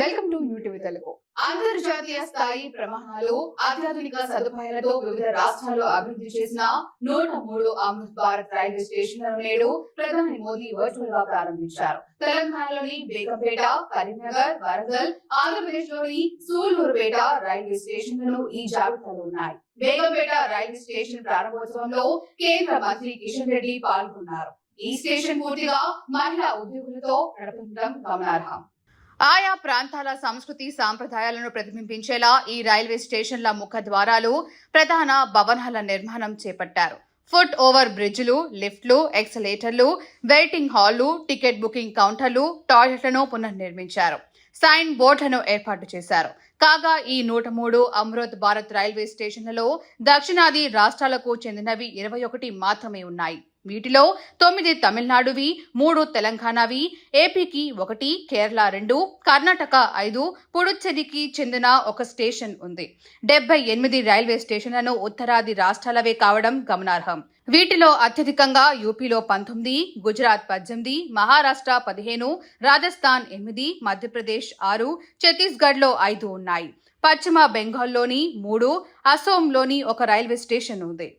Welcome to New TV Telugu. అంతర్జాతీయ స్థాయి ప్రమాణాలు, అత్యాధునిక సదుపాయాలతో వివిధ రాష్ట్రాల్లో అభివృద్ధి చేసిన 103 అమృత్ భారత్ రైల్వే స్టేషన్లను నేడు ప్రధాని మోదీ వర్చువల్ గా ప్రారంభించారు. తెలంగాణలోని బేగంపేట, కరీంనగర్, వరంగల్, ఆంధ్రప్రదేశ్ లోని సూళ్లూరుపేట రైల్వే స్టేషన్లను ఈ జాబితాలో ఉన్నాయి. బేగంపేట రైల్వే స్టేషన్ ప్రారంభోత్సవంలో కేంద్ర మంత్రి కిషన్ రెడ్డి పాల్గొన్నారు. ఈ స్టేషన్ పూర్తిగా మహిళా ఉద్యోగులతో నడపడం గమనార్హం. ఆయా ప్రాంతాల సంస్కృతి సాంప్రదాయాలను ప్రతిబింబించేలా ఈ రైల్వే స్టేషన్ల ముఖ ద్వారాలు, ప్రధాన భవనాల నిర్మాణం చేపట్టారు. ఫుట్ ఓవర్ బ్రిడ్జ్లు, లిఫ్ట్లు, ఎక్సలేటర్లు, వెయిటింగ్ హాళ్లు, టికెట్ బుకింగ్ కౌంటర్లు, టాయిలెట్లను పునర్నిర్మించారు. సైన్ బోర్డులను ఏర్పాటు చేశారు. కాగా ఈ 103 అమృత్ భారత్ రైల్వే స్టేషన్లలో దక్షిణాది రాష్ట్రాలకు చెందినవి 21 మాత్రమే ఉన్నాయి. వీటిలో 9 తమిళనాడువి, 3 తెలంగాణవి, ఏపీకి 1, కేరళ 2, కర్ణాటక 5, పుడుచ్చేరికి చెందిన ఒక స్టేషన్ ఉంది. 78 రైల్వే స్టేషన్లను ఉత్తరాది రాష్ట్రాలవే కావడం గమనార్హం. వీటిలో అత్యధికంగా యూపీలో 19, గుజరాత్ 18, మహారాష్ట్ర 15, రాజస్థాన్ 8, మధ్యప్రదేశ్ 6, ఛత్తీస్గఢ్లో 5 ఉన్నాయి. పశ్చిమ బెంగాల్లోని 3, అసోంలోని ఒక రైల్వే స్టేషన్ ఉంది.